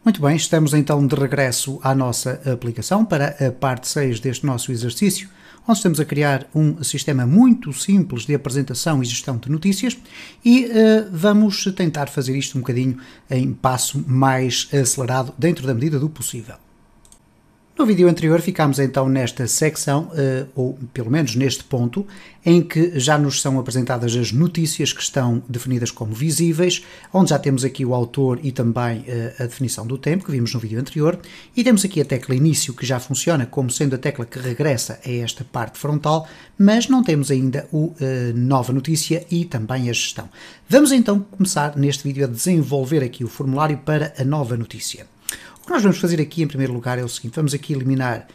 Muito bem, estamos então de regresso à nossa aplicação para a parte 6 deste nosso exercício, onde estamos a criar um sistema muito simples de apresentação e gestão de notícias e vamos tentar fazer isto um bocadinho em passo mais acelerado dentro da medida do possível. No vídeo anterior ficámos então nesta secção, ou pelo menos neste ponto, em que já nos são apresentadas as notícias que estão definidas como visíveis, onde já temos aqui o autor e também a definição do tempo, que vimos no vídeo anterior, e temos aqui a tecla início, que já funciona como sendo a tecla que regressa a esta parte frontal, mas não temos ainda o nova notícia e também a gestão. Vamos então começar neste vídeo a desenvolver aqui o formulário para a nova notícia. O que nós vamos fazer aqui em primeiro lugar é o seguinte: vamos aqui eliminar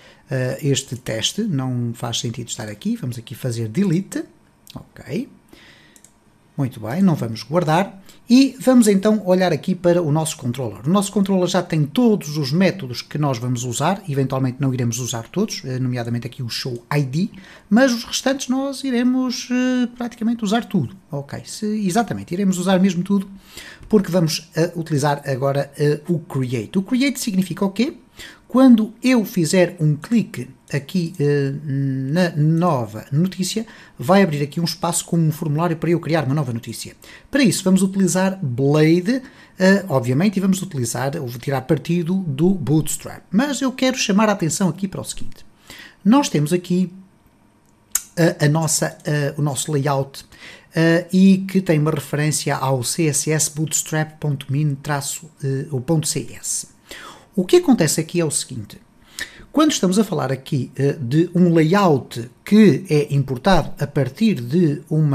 este teste, não faz sentido estar aqui, vamos aqui fazer delete, ok, muito bem, não vamos guardar, e vamos então olhar aqui para o nosso controller. O nosso controller já tem todos os métodos que nós vamos usar, eventualmente não iremos usar todos, nomeadamente aqui o show ID, mas os restantes nós iremos praticamente usar tudo, ok, exatamente, iremos usar mesmo tudo, porque vamos utilizar agora o create. O create significa o quê? Quando eu fizer um clique aqui na nova notícia, vai abrir aqui um espaço com um formulário para eu criar uma nova notícia. Para isso vamos utilizar Blade, obviamente, e vamos utilizar, ou tirar partido do Bootstrap. Mas eu quero chamar a atenção aqui para o seguinte: nós temos aqui o nosso layout e que tem uma referência ao CSS bootstrap.min-cs. O que acontece aqui é o seguinte: quando estamos a falar aqui de um layout que é importado a partir de um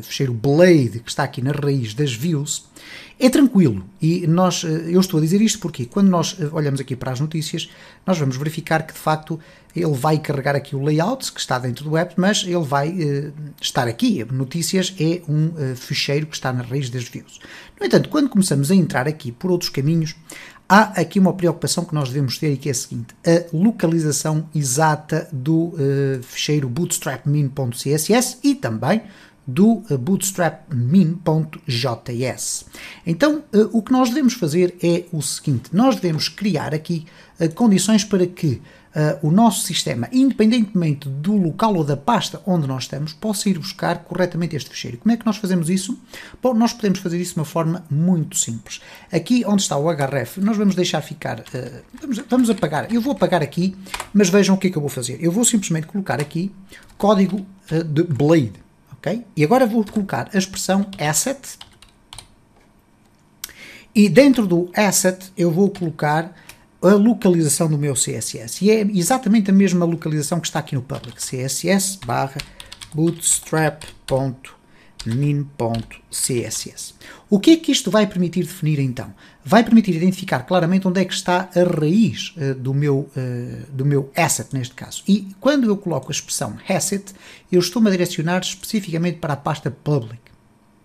ficheiro Blade que está aqui na raiz das views, é tranquilo. E eu estou a dizer isto porque quando nós olhamos aqui para as notícias, nós vamos verificar que de facto ele vai carregar aqui o layout que está dentro do app, mas ele vai estar aqui. Notícias é um ficheiro que está na raiz das views. No entanto, quando começamos a entrar aqui por outros caminhos, há aqui uma preocupação que nós devemos ter e que é a seguinte: a localização exata do ficheiro bootstrap.min.css e também do bootstrap.min.js. Então, o que nós devemos fazer é o seguinte: nós devemos criar aqui condições para que o nosso sistema, independentemente do local ou da pasta onde nós estamos, possa ir buscar corretamente este ficheiro. Como é que nós fazemos isso? Bom, nós podemos fazer isso de uma forma muito simples. Aqui onde está o href, nós vamos deixar ficar, vamos apagar, eu vou apagar aqui, mas vejam o que é que eu vou fazer. Eu vou simplesmente colocar aqui código de Blade, ok? E agora vou colocar a expressão asset, e dentro do asset eu vou colocar a localização do meu CSS, e é exatamente a mesma localização que está aqui no public, css/bootstrap.min.css. O que é que isto vai permitir definir então? Vai permitir identificar claramente onde é que está a raiz do meu asset neste caso. E quando eu coloco a expressão asset, eu estou-me a direcionar especificamente para a pasta public,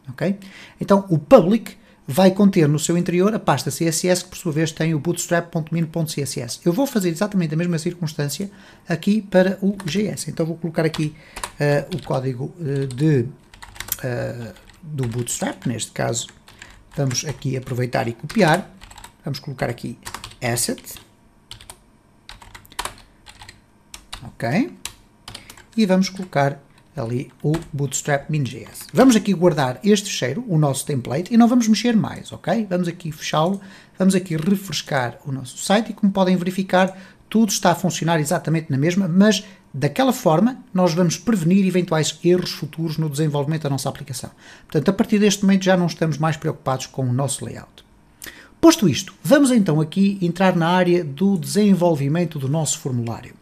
ok? Então o public vai conter no seu interior a pasta CSS, que por sua vez tem o bootstrap.min.css. Eu vou fazer exatamente a mesma circunstância aqui para o JS. Então vou colocar aqui o código do Bootstrap, neste caso vamos aqui aproveitar e copiar, vamos colocar aqui asset, ok, e vamos colocar ali o bootstrap.min.js. Vamos aqui guardar este ficheiro, o nosso template, e não vamos mexer mais, ok? Vamos aqui fechá-lo, vamos aqui refrescar o nosso site e, como podem verificar, tudo está a funcionar exatamente na mesma, mas daquela forma nós vamos prevenir eventuais erros futuros no desenvolvimento da nossa aplicação. Portanto, a partir deste momento já não estamos mais preocupados com o nosso layout. Posto isto, vamos então aqui entrar na área do desenvolvimento do nosso formulário.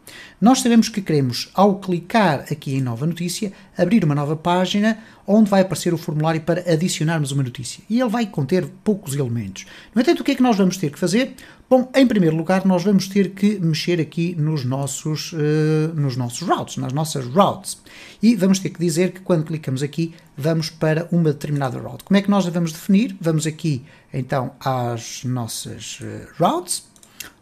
Nós sabemos que queremos, ao clicar aqui em nova notícia, abrir uma nova página onde vai aparecer o formulário para adicionarmos uma notícia. E ele vai conter poucos elementos. No entanto, o que é que nós vamos ter que fazer? Bom, em primeiro lugar, nós vamos ter que mexer aqui nos nossos routes, nas nossas routes. E vamos ter que dizer que quando clicamos aqui, vamos para uma determinada route. Como é que nós a vamos definir? Vamos aqui, então, às nossas routes.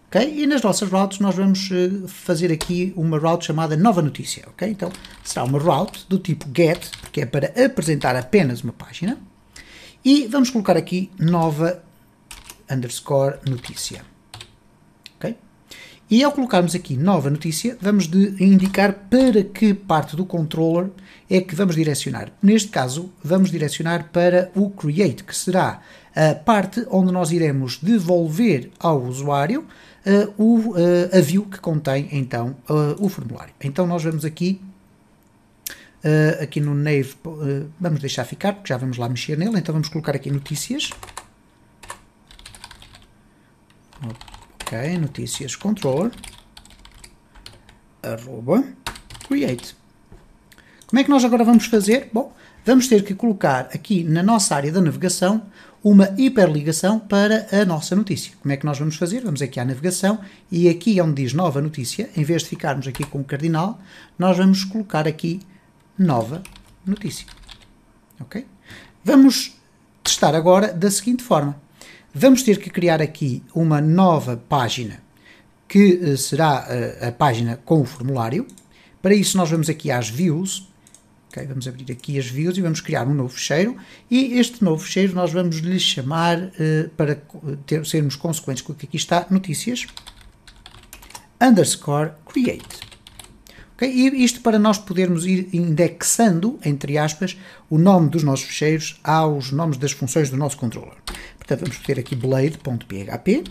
Okay? E nas nossas routes nós vamos fazer aqui uma route chamada nova notícia. Okay? Então será uma route do tipo get, que é para apresentar apenas uma página. E vamos colocar aqui nova underscore notícia. Ok? E ao colocarmos aqui nova notícia, vamos indicar para que parte do controller é que vamos direcionar. Neste caso, vamos direcionar para o create, que será a parte onde nós iremos devolver ao usuário a view que contém então o formulário. Então nós vamos aqui no Nave, vamos deixar ficar, porque já vamos lá mexer nele. Então vamos colocar aqui notícias. Ok, notícias controller @create. Como é que nós agora vamos fazer? Bom, vamos ter que colocar aqui na nossa área da navegação uma hiperligação para a nossa notícia. Como é que nós vamos fazer? Vamos aqui à navegação e aqui onde diz nova notícia, em vez de ficarmos aqui com o cardinal, nós vamos colocar aqui nova notícia. Ok? Vamos testar agora da seguinte forma. Vamos ter que criar aqui uma nova página, que será a página com o formulário. Para isso nós vamos aqui às views. Okay, vamos abrir aqui as views e vamos criar um novo fecheiro. E este novo fecheiro nós vamos lhe chamar, para sermos consequentes com o que aqui está, notícias underscore create. Okay? E isto para nós podermos ir indexando, entre aspas, o nome dos nossos fecheiros aos nomes das funções do nosso controller. Portanto, vamos ter aqui blade.php.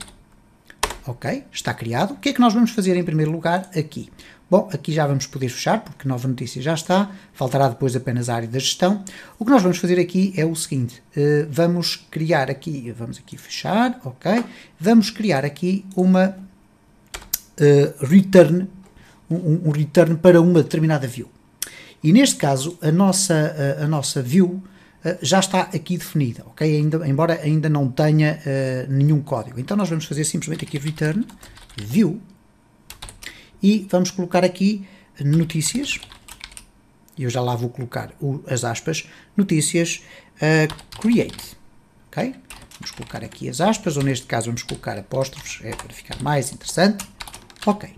Ok, está criado. O que é que nós vamos fazer em primeiro lugar aqui? Bom, aqui já vamos poder fechar, porque nova notícia já está. Faltará depois apenas a área da gestão. O que nós vamos fazer aqui é o seguinte. Vamos criar aqui, vamos aqui fechar, ok. Vamos criar aqui uma return, um return para uma determinada view. E neste caso, a nossa view já está aqui definida, ok? Embora ainda não tenha nenhum código. Então nós vamos fazer simplesmente aqui return view e vamos colocar aqui notícias. E eu já lá vou colocar as aspas, notícias create, ok? Vamos colocar aqui as aspas, ou neste caso vamos colocar apóstrofos, é para ficar mais interessante. Ok.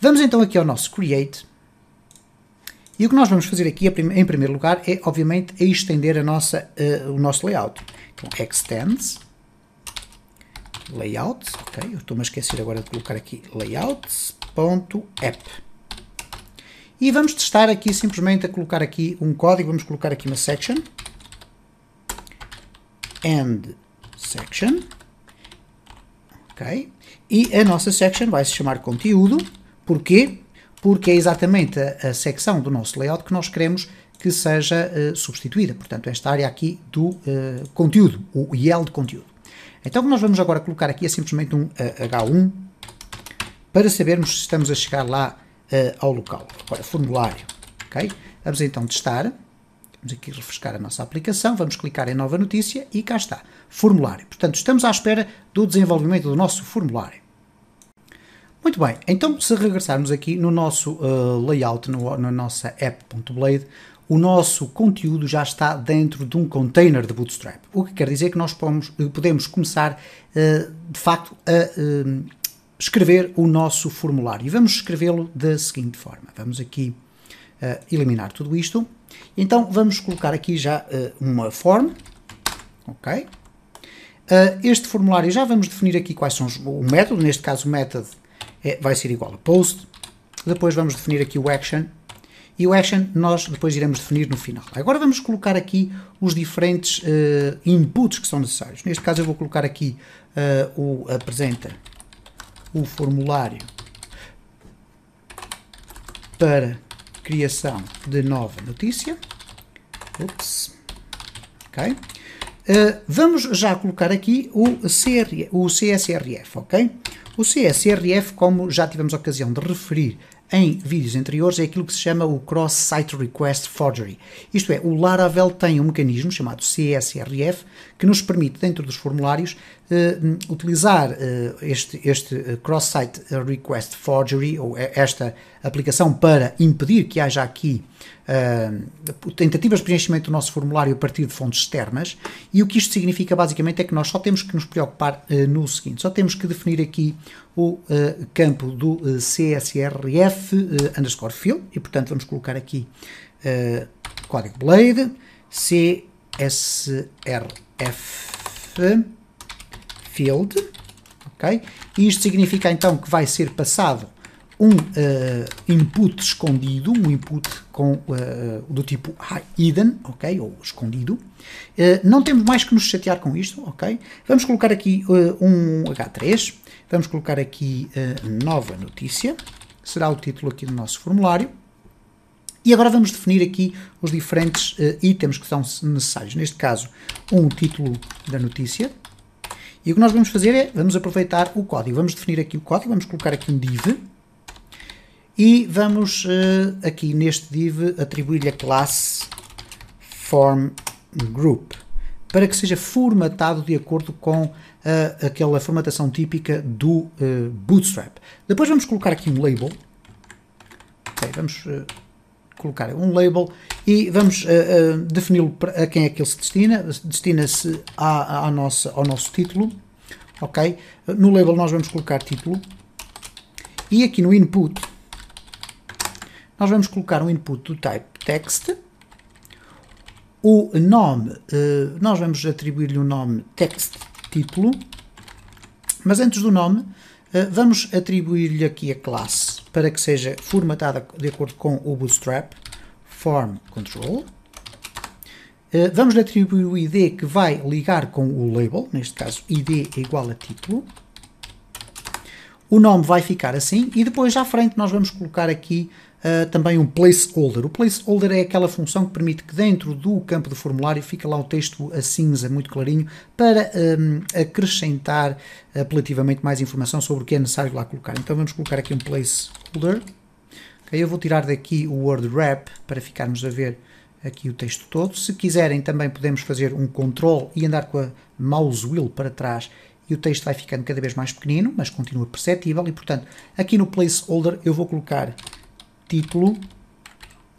Vamos então aqui ao nosso create. E o que nós vamos fazer aqui, em primeiro lugar, é, obviamente, estender o nosso layout. Então, extends, layout, ok, eu estou-me a esquecer agora de colocar aqui layouts.app. E vamos testar aqui, simplesmente, a colocar aqui um código, vamos colocar aqui uma section, end section, ok, e a nossa section vai se chamar conteúdo. Porquê? Porque é exatamente a secção do nosso layout que nós queremos que seja substituída. Portanto, esta área aqui do conteúdo, o IL de conteúdo. Então, o que nós vamos agora colocar aqui é simplesmente um H1 para sabermos se estamos a chegar lá ao local. Agora, formulário. Okay? Vamos então testar. Vamos aqui refrescar a nossa aplicação. Vamos clicar em nova notícia e cá está. Formulário. Portanto, estamos à espera do desenvolvimento do nosso formulário. Muito bem, então se regressarmos aqui no nosso layout, na nossa app.blade, o nosso conteúdo já está dentro de um container de Bootstrap. O que quer dizer que nós podemos começar, de facto, a escrever o nosso formulário. E vamos escrevê-lo da seguinte forma. Vamos aqui eliminar tudo isto. Então vamos colocar aqui já uma form. Ok. Este formulário já vamos definir aqui quais são o método, neste caso o método vai ser igual a post, depois vamos definir aqui o action, e o action nós depois iremos definir no final. Agora vamos colocar aqui os diferentes inputs que são necessários. Neste caso eu vou colocar aqui apresenta o formulário para criação de nova notícia. Ups. Ok. Vamos já colocar aqui o CSRF, ok? O CSRF, como já tivemos a ocasião de referir em vídeos anteriores, é aquilo que se chama o Cross-Site Request Forgery. Isto é, o Laravel tem um mecanismo chamado CSRF que nos permite, dentro dos formulários, utilizar este Cross-Site Request Forgery, ou esta aplicação para impedir que haja aqui tentativas de preenchimento do nosso formulário a partir de fontes externas. E o que isto significa basicamente é que nós só temos que nos preocupar no seguinte, só temos que definir aqui o campo do CSRF underscore field, e portanto vamos colocar aqui código Blade CSRF field, ok? E isto significa então que vai ser passado um input escondido, um input do tipo hidden, ok? Ou escondido. Não temos mais que nos chatear com isto, ok? Vamos colocar aqui um H3, vamos colocar aqui nova notícia, será o título aqui do nosso formulário. E agora vamos definir aqui os diferentes itens que são necessários. Neste caso, um título da notícia. E o que nós vamos fazer é, vamos aproveitar o código. Vamos definir aqui o código, vamos colocar aqui um div. E vamos aqui neste div atribuir-lhe a classe formGroup, para que seja formatado de acordo com aquela formatação típica do Bootstrap. Depois vamos colocar aqui um label. Okay, vamos colocar um label e vamos defini-lo a quem é que ele se destina. Destina-se ao nosso título. Ok? No label nós vamos colocar título. E aqui no input nós vamos colocar um input do type text. O nome, nós vamos atribuir-lhe o nome text título. Mas antes do nome, vamos atribuir-lhe aqui a classe para que seja formatada de acordo com o Bootstrap, form control. Vamos lhe atribuir o ID que vai ligar com o label, neste caso ID é igual a título. O nome vai ficar assim e depois à frente nós vamos colocar aqui também um placeholder. O placeholder é aquela função que permite que dentro do campo do formulário fique lá o texto a cinza, muito clarinho, para acrescentar apelativamente mais informação sobre o que é necessário lá colocar. Então vamos colocar aqui um placeholder. Okay, eu vou tirar daqui o word wrap para ficarmos a ver aqui o texto todo. Se quiserem também podemos fazer um control e andar com a mouse wheel para trás e o texto vai ficando cada vez mais pequenino, mas continua perceptível e portanto aqui no placeholder eu vou colocar título,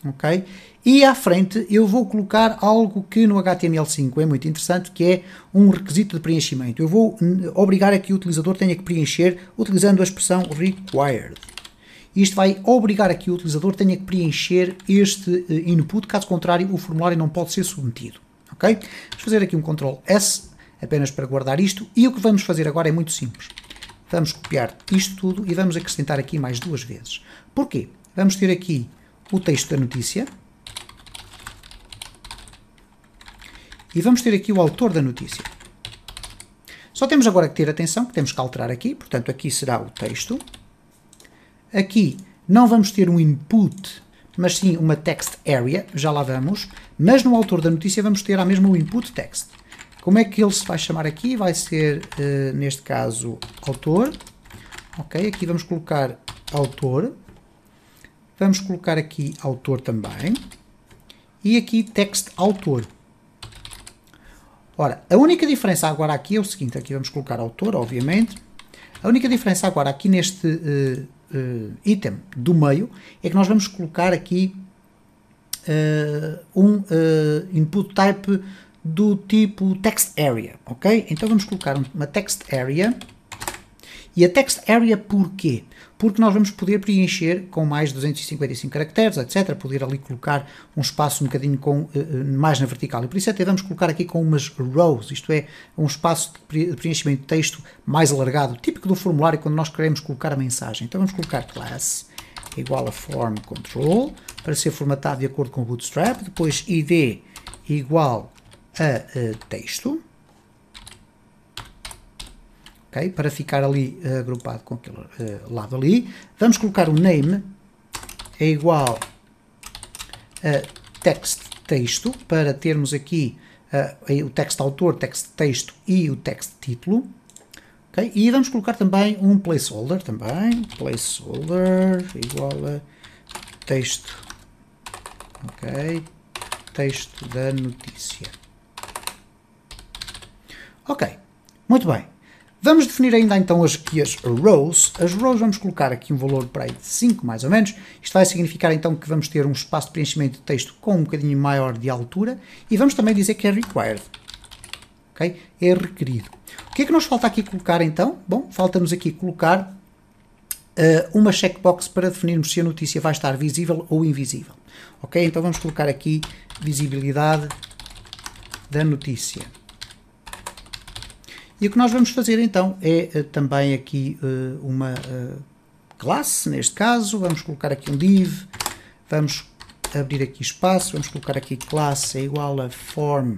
ok? E à frente eu vou colocar algo que no HTML5 é muito interessante, que é um requisito de preenchimento. Eu vou obrigar a que o utilizador tenha que preencher utilizando a expressão required. Isto vai obrigar a que o utilizador tenha que preencher este input, caso contrário o formulário não pode ser submetido, ok? Vamos fazer aqui um Ctrl S, apenas para guardar isto, e o que vamos fazer agora é muito simples. Vamos copiar isto tudo e vamos acrescentar aqui mais duas vezes. Porquê? Vamos ter aqui o texto da notícia e vamos ter aqui o autor da notícia. Só temos agora que ter atenção, que temos que alterar aqui, portanto aqui será o texto. Aqui não vamos ter um input, mas sim uma text area, já lá vamos, mas no autor da notícia vamos ter a mesma o input text. Como é que ele se vai chamar aqui? Vai ser, neste caso, autor. Ok, aqui vamos colocar autor. Vamos colocar aqui autor também. E aqui text autor. Ora, a única diferença agora aqui é o seguinte. Aqui vamos colocar autor, obviamente. A única diferença agora aqui neste item do meio é que nós vamos colocar aqui um input type do tipo text area, ok? Então vamos colocar uma text area. E a text area porquê? Porque nós vamos poder preencher com mais 255 caracteres, etc. Poder ali colocar um espaço um bocadinho mais na vertical. E por isso até vamos colocar aqui com umas rows, isto é, um espaço de preenchimento de texto mais alargado, típico do formulário quando nós queremos colocar a mensagem. Então vamos colocar class igual a form control, para ser formatado de acordo com o Bootstrap. Depois id igual a texto. Okay, para ficar ali agrupado com aquele lado ali. Vamos colocar o name é igual a text texto, para termos aqui o text autor, text texto e o text título. Okay, e vamos colocar também um placeholder, placeholder igual a texto, ok, texto da notícia. Ok, muito bem. Vamos definir ainda então aqui as rows. As rows vamos colocar aqui um valor para aí de 5 mais ou menos. Isto vai significar então que vamos ter um espaço de preenchimento de texto com um bocadinho maior de altura. E vamos também dizer que é required. Okay? É requerido. O que é que nos falta aqui colocar então? Bom, falta-nos aqui colocar uma checkbox para definirmos se a notícia vai estar visível ou invisível. Ok? Então vamos colocar aqui visibilidade da notícia. E o que nós vamos fazer então é também aqui uma classe, neste caso, vamos colocar aqui um div, vamos abrir aqui espaço, vamos colocar aqui classe é igual a form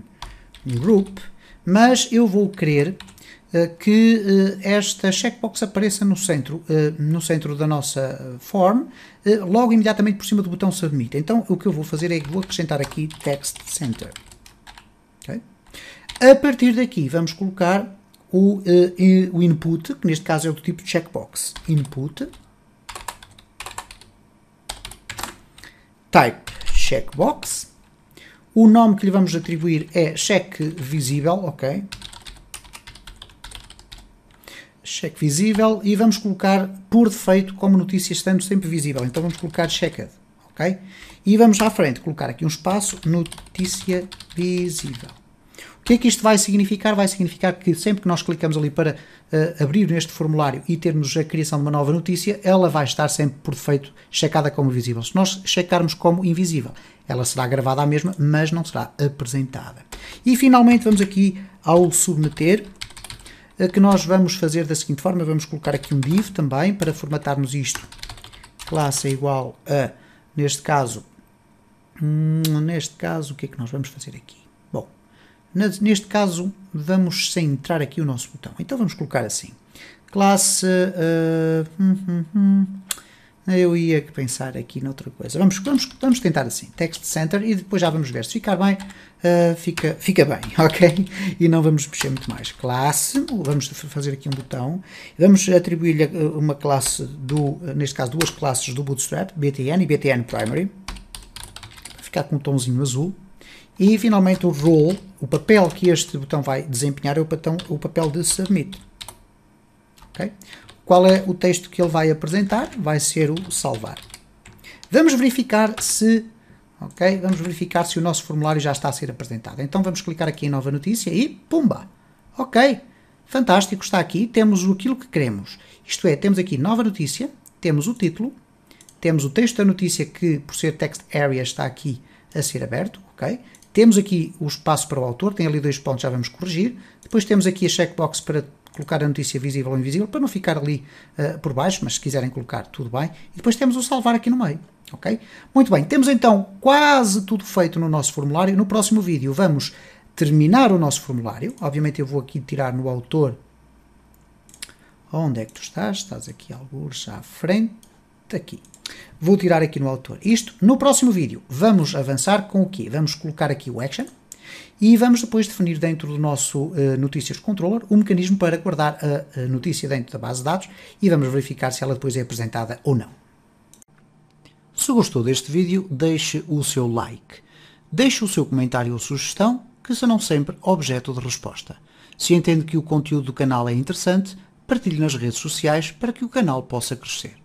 group, mas eu vou querer que esta checkbox apareça no centro da nossa form, logo imediatamente por cima do botão submit. Então o que eu vou fazer é que vou acrescentar aqui text center. Okay? A partir daqui vamos colocar o input, que neste caso é do tipo checkbox. Input type checkbox. O nome que lhe vamos atribuir é check visível, ok? Check visível, e vamos colocar por defeito como notícia estando sempre visível. Então vamos colocar checked, ok? E vamos à frente colocar aqui um espaço, notícia visível. O que é que isto vai significar? Vai significar que sempre que nós clicamos ali para abrir neste formulário e termos a criação de uma nova notícia, ela vai estar sempre por defeito checada como visível. Se nós checarmos como invisível, ela será gravada à mesma, mas não será apresentada. E finalmente vamos aqui ao submeter, que nós vamos fazer da seguinte forma, vamos colocar aqui um div também para formatarmos isto. Classe é igual a, neste caso, o que é que nós vamos fazer aqui? Bom, neste caso vamos centrar aqui o nosso botão. Então vamos colocar assim, classe, eu ia pensar aqui noutra coisa. Vamos tentar assim, text center, e depois já vamos ver se ficar bem, fica bem, ok? E não vamos mexer muito mais. Classe, vamos fazer aqui um botão, vamos atribuir-lhe uma classe neste caso duas classes do Bootstrap, btn e btn primary, vai ficar com um tomzinho azul. E finalmente o role, o papel que este botão vai desempenhar é o papel de submit. Okay? Qual é o texto que ele vai apresentar? Vai ser o salvar. Vamos verificar se o nosso formulário já está a ser apresentado. Então vamos clicar aqui em nova notícia e pumba! Ok, fantástico, está aqui, temos aquilo que queremos. Isto é, temos aqui nova notícia, temos o título, temos o texto da notícia que, por ser text area, está aqui a ser aberto, ok? Temos aqui o espaço para o autor, tem ali 2 pontos, já vamos corrigir. Depois temos aqui a checkbox para colocar a notícia visível ou invisível, para não ficar ali por baixo, mas se quiserem colocar, tudo bem. E depois temos o salvar aqui no meio, ok? Muito bem, temos então quase tudo feito no nosso formulário. No próximo vídeo vamos terminar o nosso formulário. Obviamente eu vou aqui tirar no autor. Onde é que tu estás? Estás aqui alguns à frente, aqui. Vou tirar aqui no autor isto. No próximo vídeo vamos avançar com o quê? Vamos colocar aqui o action e vamos depois definir dentro do nosso notícias controller um mecanismo para guardar a notícia dentro da base de dados e vamos verificar se ela depois é apresentada ou não. Se gostou deste vídeo, deixe o seu like. Deixe o seu comentário ou sugestão, que serão sempre objeto de resposta. Se entende que o conteúdo do canal é interessante, partilhe nas redes sociais para que o canal possa crescer.